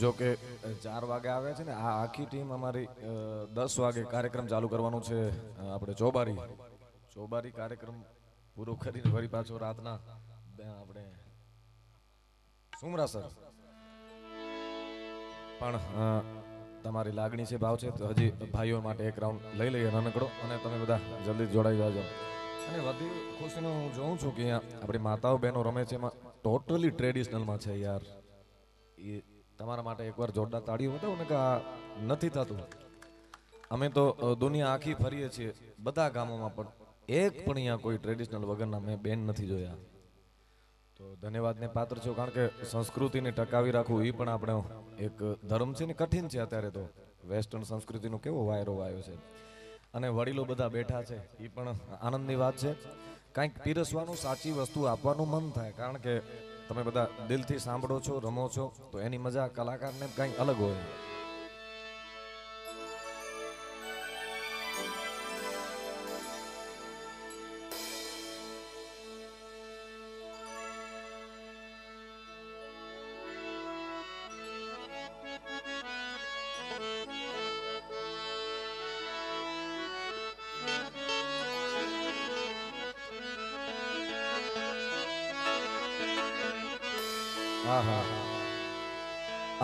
જો કે 4 વાગે આવે છે ને આ આખી ટીમ અમારી 10 વાગે કાર્યક્રમ ચાલુ કરવાનું છે આપણે ચોબારી કાર્યક્રમ પૂરો કરીને ફરી પાછો રાતના આપણે સુમરાસર પણ તમારી લાગણી છે ભાવ છે તો હજી ભાઈઓ માટે એક રાઉન્ડ લઈ લઈએ નાનકડો અને તમે બધા જલ્દી જોડાઈ જાજો અને વધુ ખુશીનું હું જોઉં છું કે અહીંયા આપણી માતાઓ બહેનો રમે છે એમાં ટોટલી ટ્રેડિશનલમાં છે યાર એ તમારા માટે એકવાર જોરદાર તાળીઓ બતાવો ને કે આ નથી થતું અમે તો દુનિયા આખી ફરીએ છીએ બધા ગામોમાં પણ એક પણ અહીંયા કોઈ ટ્રેડિશનલ વગરના મેં બેન નથી જોયા તો ધન્યવાદને પાત્ર છો કારણ કે સંસ્કૃતિને ટકાવી રાખવું એ પણ આપણો એક ધર્મ છે ને કઠિન છે અત્યારે તો વેસ્ટર્ન સંસ્કૃતિનો કેવો વાયરો આવ્યો છે અને વડીલો બધા બેઠા છે એ પણ આનંદની વાત છે કંઈક પીરસવાનું સાચી વસ્તુ આપવાનું મન થાય કારણ કે તમે બધા દિલથી સાંભળો છો રમો છો તો એની મજા કલાકારને કંઈક અલગ હોય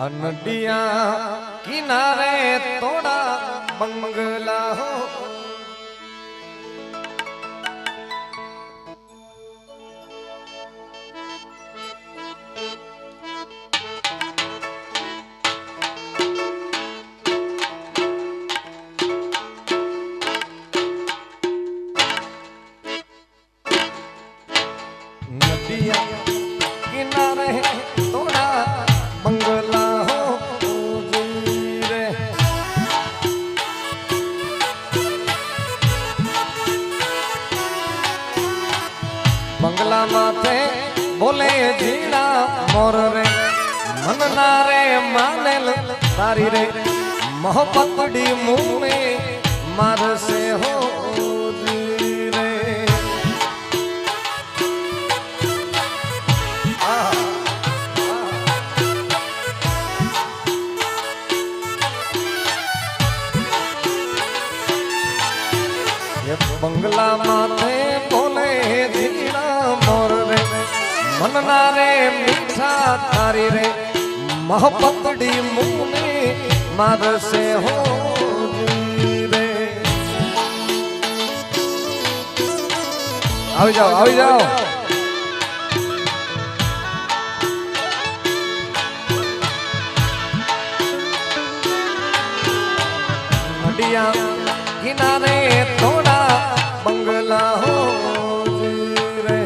अनडिया किनारे तोड़ा बंगला हो नदिया किनारे तोड़ा बंगला हो रे बंगला माथे बोले जीना मोर रे मन ना रे मानेल तारी रे मोहब्बतड़ी मुंह में मार से हो रे बंगला माथे बोले जीना मोर रे मन ना रे मीठा तारी रे मोहब्बतड़ी मुंह में मार से हो रे આવી જાઓ नदिया किनारे तोड़ा बंगला हो रे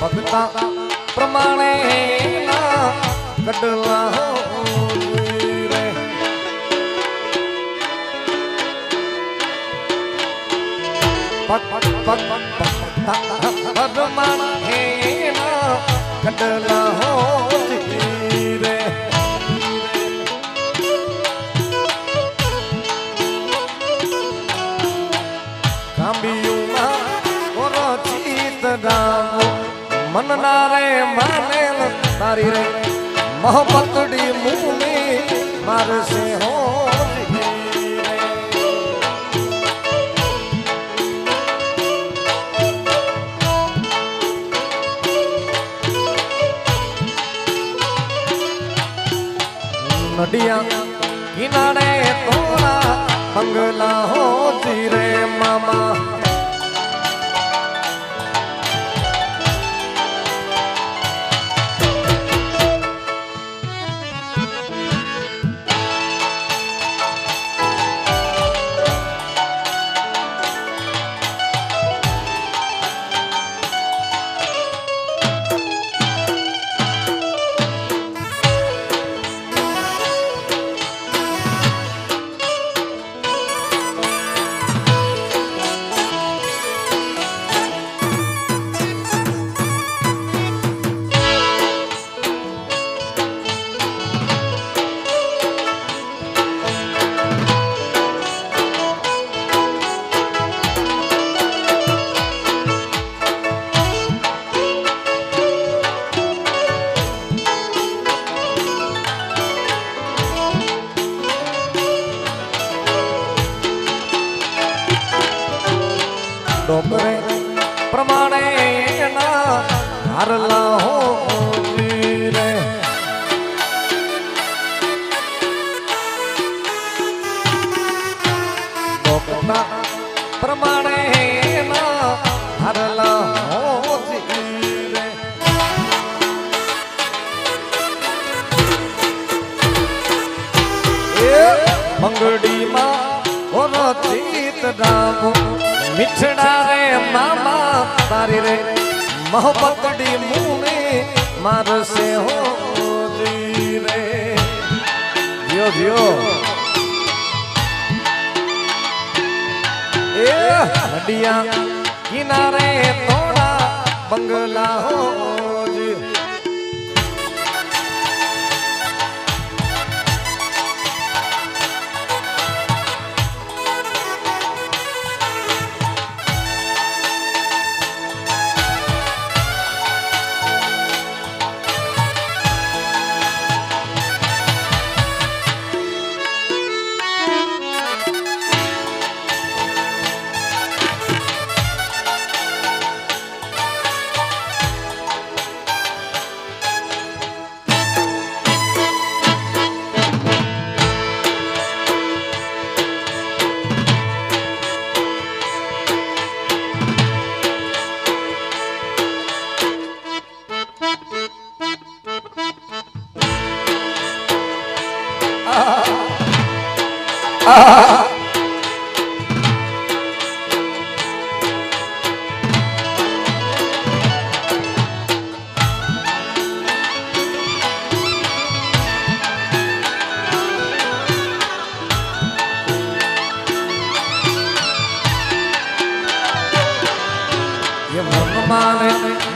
भक्ता प्रमाणे ना कटला हो रे प्रमाणे ना कटला हो रे कांबियुमा ओरो चीत राम मन ना रे मानेल तारी रे मोहब्बतड़ी मुंह में मार से हो नदिया किनारे तोड़ा बंगला हो रे मामा ડોકરે પ્રમાણે ના હારલા હો રે ડોકરા પ્રમાણે ના હારલા હો રે મંગડીમાં ઓરો ચિત રામો મિઠડા રે મામા તારી રે મોહબ્બતડી મુને મારસે હો જી રે જીઓ જીઓ એ નડિયા કિનારે થોડા બંગલા હો જી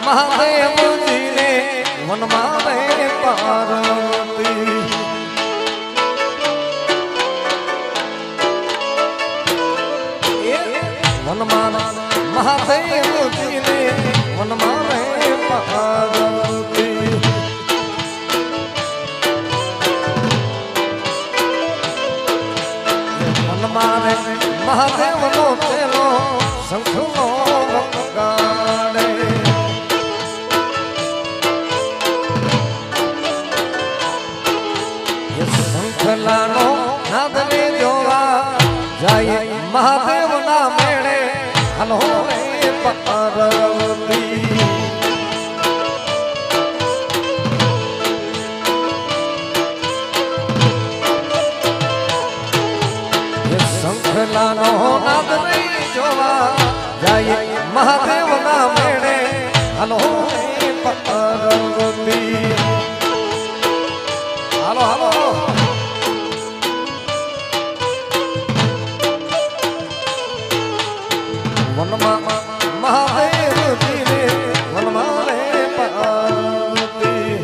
મહાદેવજી ને વનમાં રે પાર્વતી વનમાં મહાદેવજી ને વનમાં રે પાર્વતી વનમાં રે મહાદેવ નો તેલો શંખનો વગાડે શંખલાનો નાદને જોવા જાય મહાદેવ ના મેળે હલો રે પાર્વતી શંખલાનો નાદને જોવા જાય મહાદેવ ના મેળે હલો રે પાર્વતી હાલો હાલો વનમાં મહાદેવજી રે વનમાં રે પાર્વતી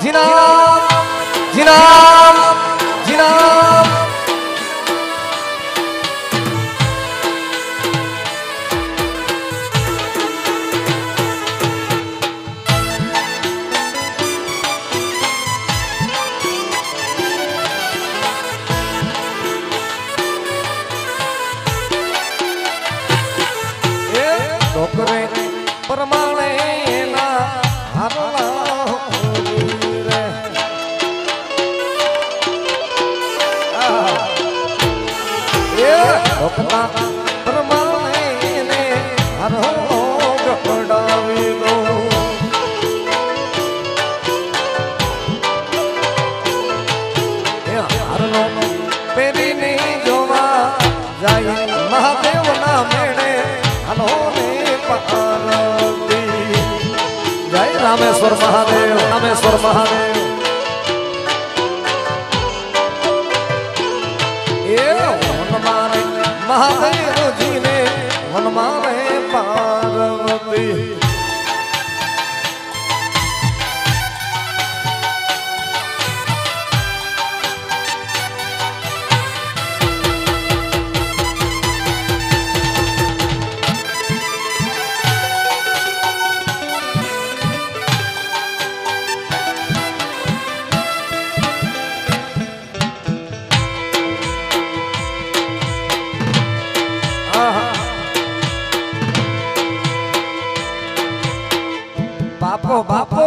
જીનામ જીનામ જીનામ ડોકરે પરમાણે ના હારલા પ્રમાણે ને હરો ગપડાવી દો હરનો પેરીને જોવા જાય મહાદેવ ના મેળે હલો રે પાર્વતી જય રામેશ્વર મહાદેવ રામેશ્વર મહાદેવ એ મહાદેવજીને વનમાં રહે પાર્વતી. બાપો બાપો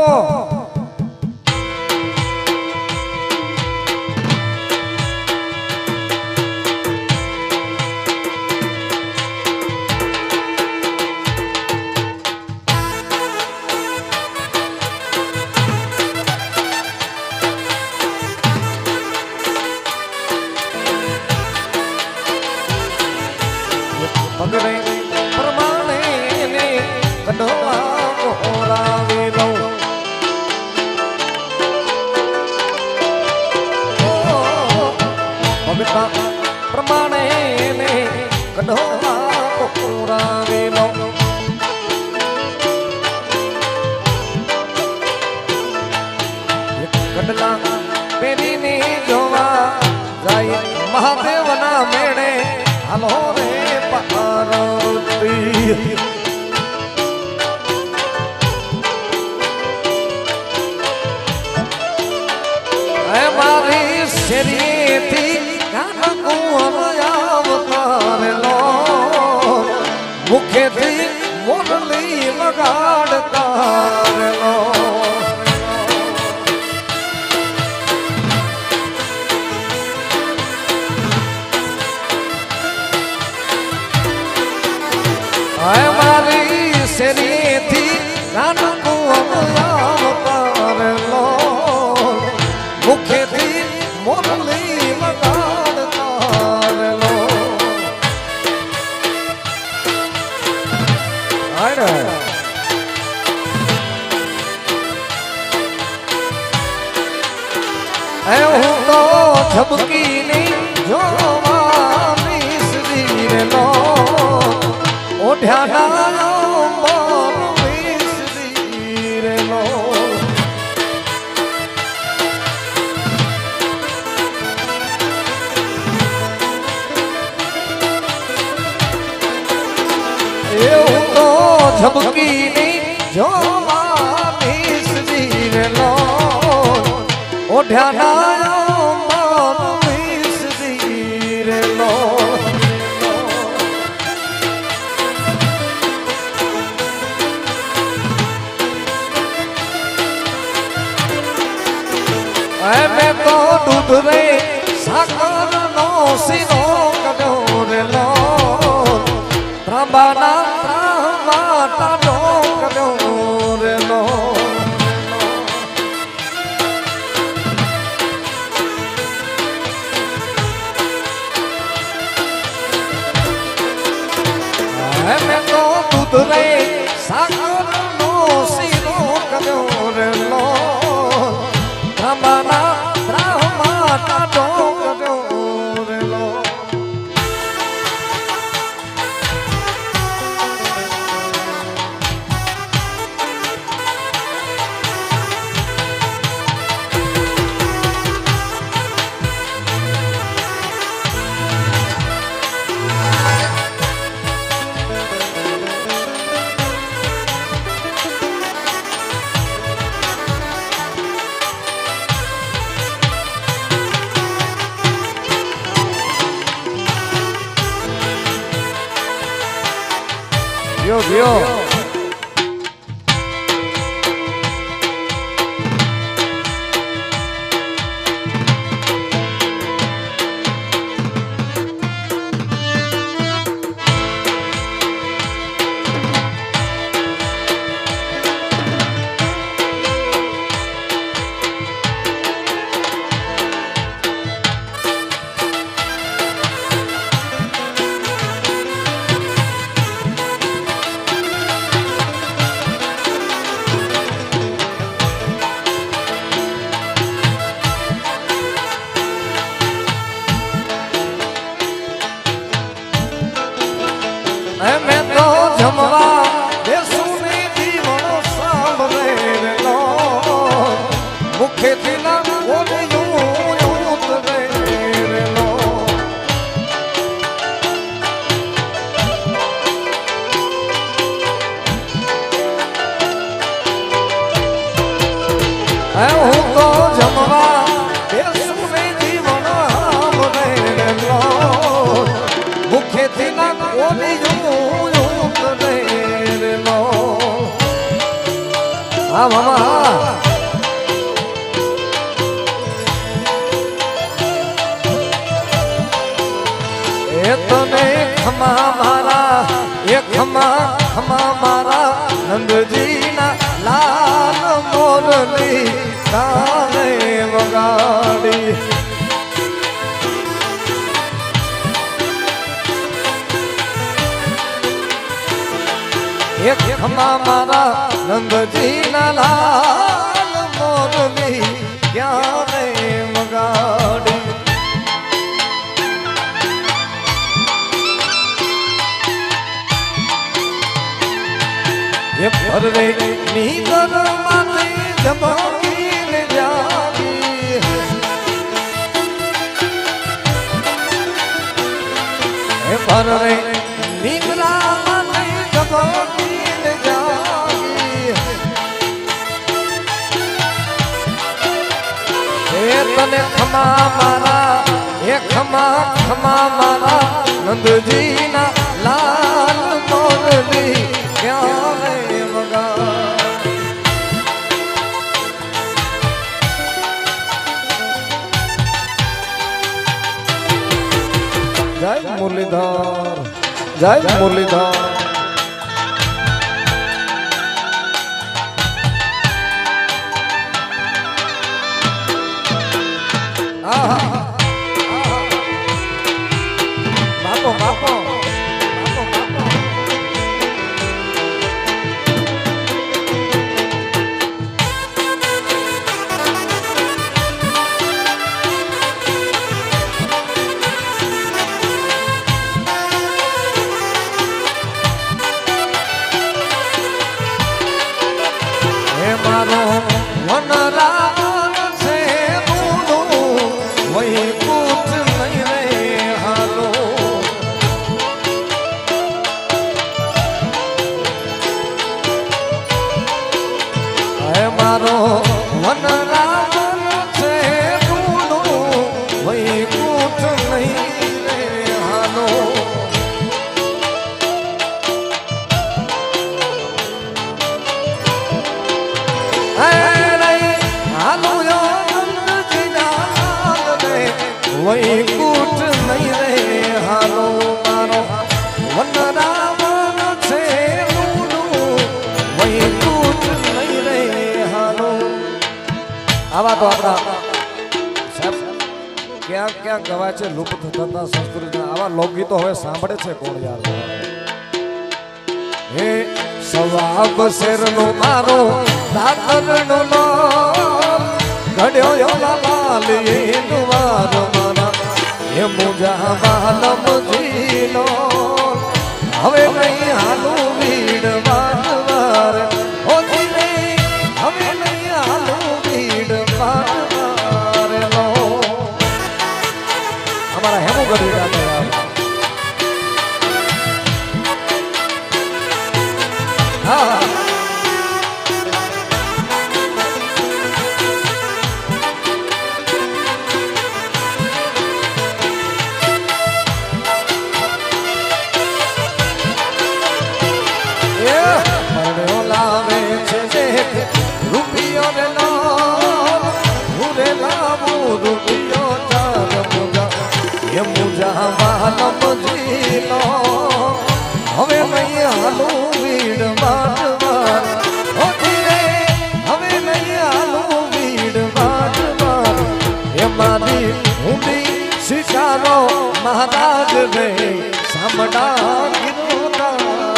પગડે પ્રમાણે ને કઢવા ઓરાવી લઉં. ભગતા પ્રમાણે ને કઢવા ઓરાવી લઉં. કડલા પહેરીને જોવા જાય મહાદેવના મેળે હાલો રે પાર્વતી. મારી શરીરથી આવતારેલો મુખેથી મોરલી વગાડતારેલો. મારી શરીરથી આવતારેલો મુખેથી મોરલી વગાડતારેલો. હું તો ઝબકીની જોવાની સદીરેલો ઓઢ્યાના મોર વિસદીરેલો. એવું તો ઝબકીની જોવાની સદીરેલો ઓઢ્યાના મોર વિસદીરેલો. મેં તો દૂધ રે સાકર નો સીનો કર્યો રેલો ત્રાંબાના ત્રાંબા કર્યો રેલો. મેં તો દૂધ રે સાકર નો સીનો કર્યો રેલો ત્રાંબાના ત્રાંબા કર્યો રેલો. Yo, yo. ગાને વગાડી એક ખમા મારા નંદજી ના લાલ મોરલી ક્યારે વગાડી એ ભરવે નીકર માથે જબકીને જાગી એ ભરવે નીકરા માથે જબકીને જાગી એ તને ખમા મારા એ ખમા ખમા મારા નંદજીના લાલ મોરલી ક્યારે જય મુરલીધર જય મુરલીધર બાપો બાપો મારો વનરાવન છે રૂડું વૈકુંઠ નહીં રે હાલો હે મારો વનરાવન છે રૂડું વૈકુંઠ નહીં રે હાલો વૈકુંઠ નહીં રે હાલો મારો વનરાવન છે રૂડું વૈકુંઠ નહીં રે હાલો આવા તો આપણા સાહેબ ક્યાં ક્યાં ગવાય છે લુપ્ત થતા સંસ્કૃતિના આવા લોકગીતો હવે સાંભળે છે કોણ યાર હે સવાબ શેરનો મારો દાતરનો લો ઘડ્યો લાલી નુવારો એ મુજા બાલમ જીલો હવે નહીં હાલું ભીડ વારવાર હોતી નહીં હવે નહીં હાલું ભીડ વારવાર લો અમારા હેમુ ગઢવી હા રૂપિયો રે લો ભૂરે લાવું રૂપિયો ચાર મુજા એ મુજા બાલમ જીલો હવે નહીં હાલું ભીડ વારવાર હોતી રે હવે નહીં હાલું ભીડ વારવાર એ મારી ઊંડી શિકારો મહારાજ રે સામડા ગિરનારી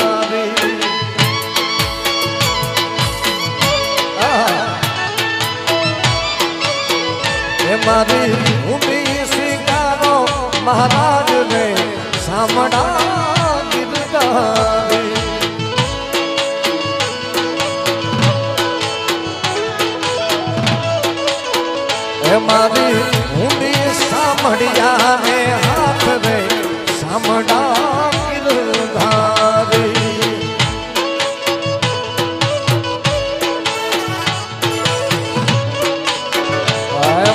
મારી ઊંડી શિકારો મહારાજ ને સામડા ગીરધારી એ મારી ઊંડી સામડિયા ને હાથ રે સામડા ગીરધારી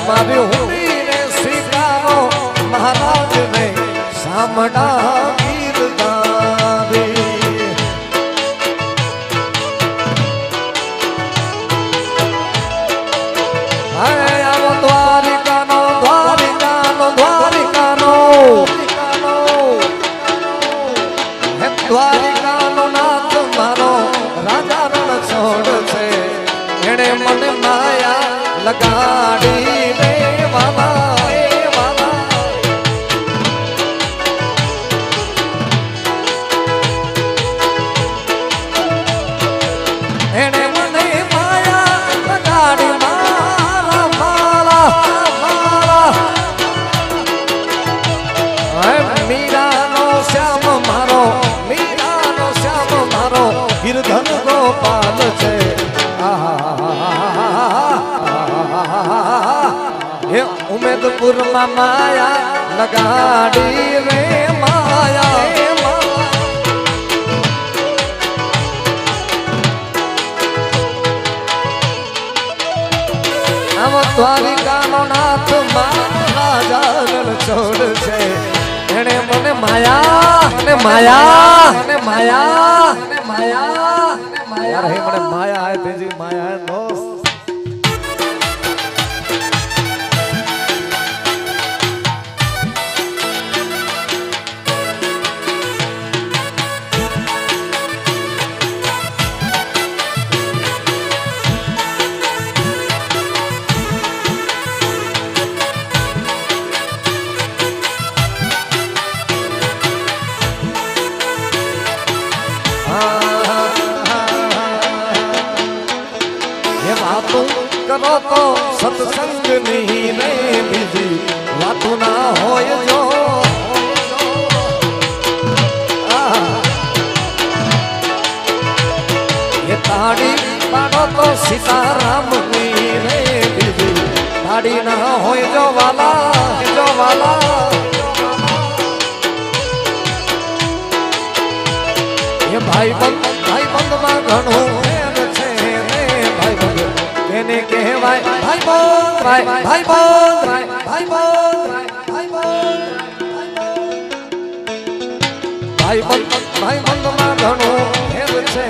મારી ઊંડી ને શિકારો મહારાજ ને સામડા ગીરધારી આવો દ્વારિકાનો દ્વારિકાનો દ્વારિકાનો દ્વારિકાનો નાથ મારો રાજા રણ છોડ છે એણે મને માયા हे उमेदपुर में माया लगाड़ी रे माया हम द्वारिका नो नाथ माया छोड़ छे एने मने माया ने माया ने माया ने माया ने माया यार हे मने माया है तेजी माया है दोस्त करो तो सत्संग नहीं रे बीजी वातु ना होय जो ये ताड़ी पाड़ो तो सीताराम नहीं रे बीजी ताड़ी ना होय जो वाला ये भाई बंद में घणो केने कहवाय भाई बोल भाई बंद में घणो भेद छे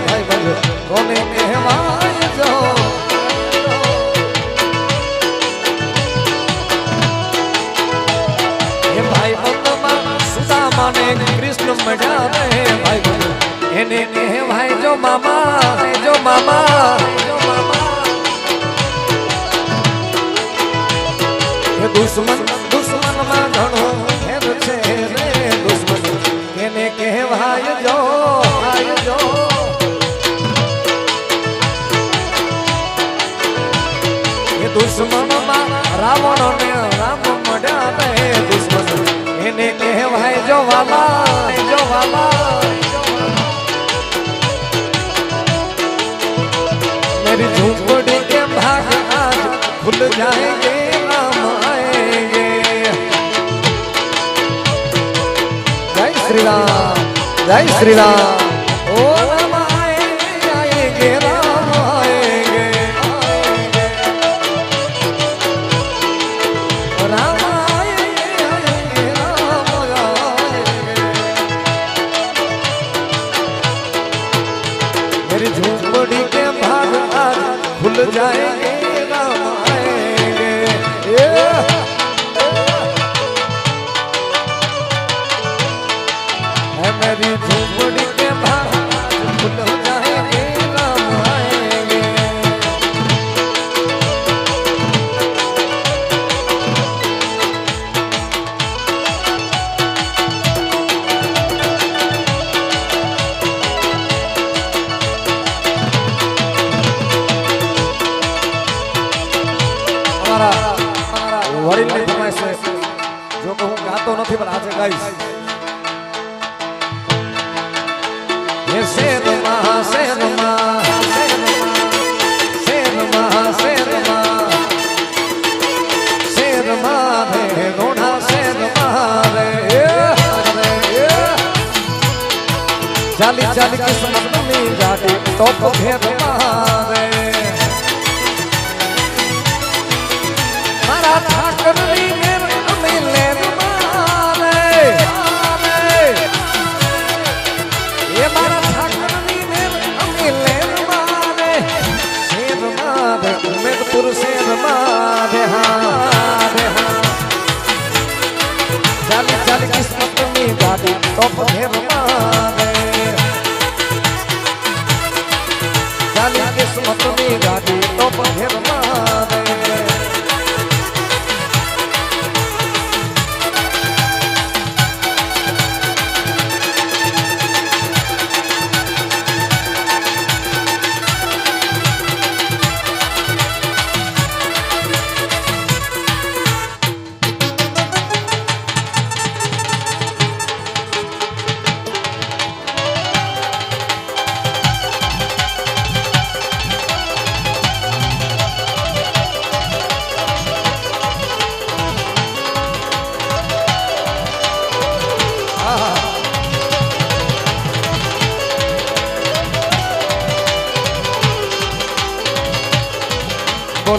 भाई बंद कोने कहवाय जो ये भाई बंद में सुदामा ने कृष्ण मजा रे भाई बंद एने कहवाय जो मामा दुश्मन में घणो भेद छे रे दुश्मन केने कहवाय जो ये दुश्मन में रावण ने राम मड्या रे दुश्मन केने कहवाय जो वाला मेरी झोपड़ी के भाग आज खुल जाएंगे जय श्री राम ओ राम आएंगे राम आएंगे राम आएंगे राम आएंगे मेरी झोपड़ी के भाग आज खुल जाएंगे राम आएंगे मेरी झोपड़ी के भाग खुल जाएंगे राम आएंगे हमारा वरील ने फरमाइश है जो कहूँ गातो नहीं पर आज गाइस शेर मारे गोढ़ा शेर मारे चाली किस्मत में जाके तो घेर मारे मारा ठाकर मिले मारे ये मारा उमेदपुर शेर मारे चाली किस्मत में गाड़ी तो घेर मारे चाली किस्मत में गाड़ी तो घेर मारे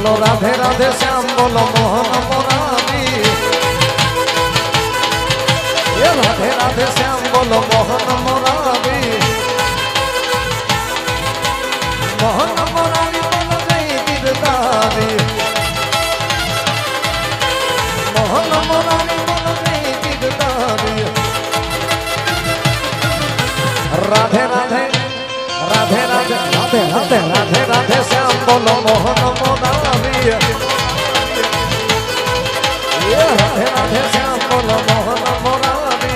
बोलो राधे राधे श्याम बोलो मोहन मुरारी ये राधे राधे श्याम बोलो मोहन मुरारी मोहन मुरारी बोलो जय गिरधारी मोहन मुरारी बोलो जय गिरधारी राधे राधे राधे राधे राधे राधे राधे राधे श्याम बोलो मोहन मुरारी ये राधे राधे श्याम बोलो मोहन मुरारी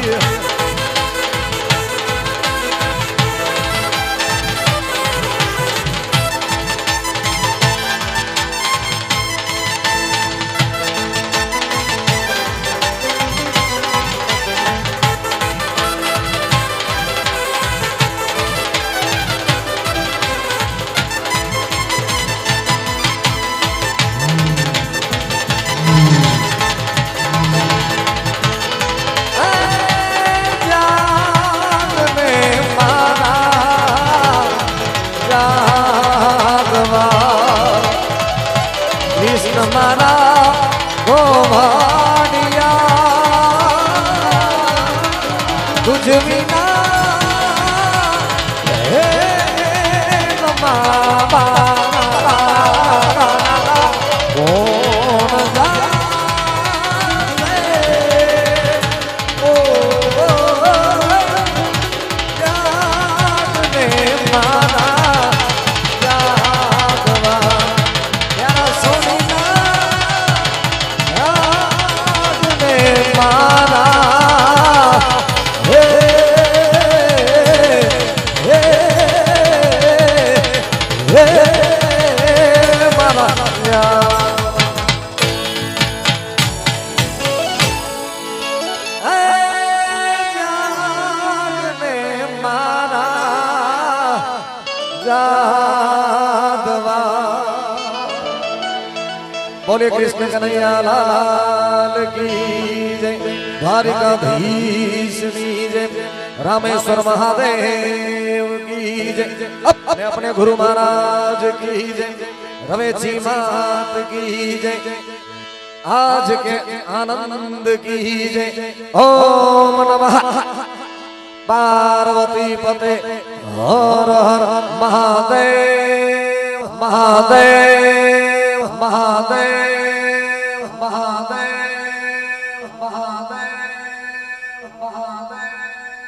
मारा गोवाड़िया तुझ बिना मामा कौन जाने ओ जाने मारा मारा हे हे हे मारा मारा जादवा बोले कृष्ण कन्हैया लाल की जय द्वारिकाधीश की जय रामेश्वर महादेव की जय अपने अपने गुरु महाराज की जय रवेची मात की जय आज के आनंद की जय ओम नमः पार्वती पते हर हर महादेव महादेव महादेव महादेव महादेव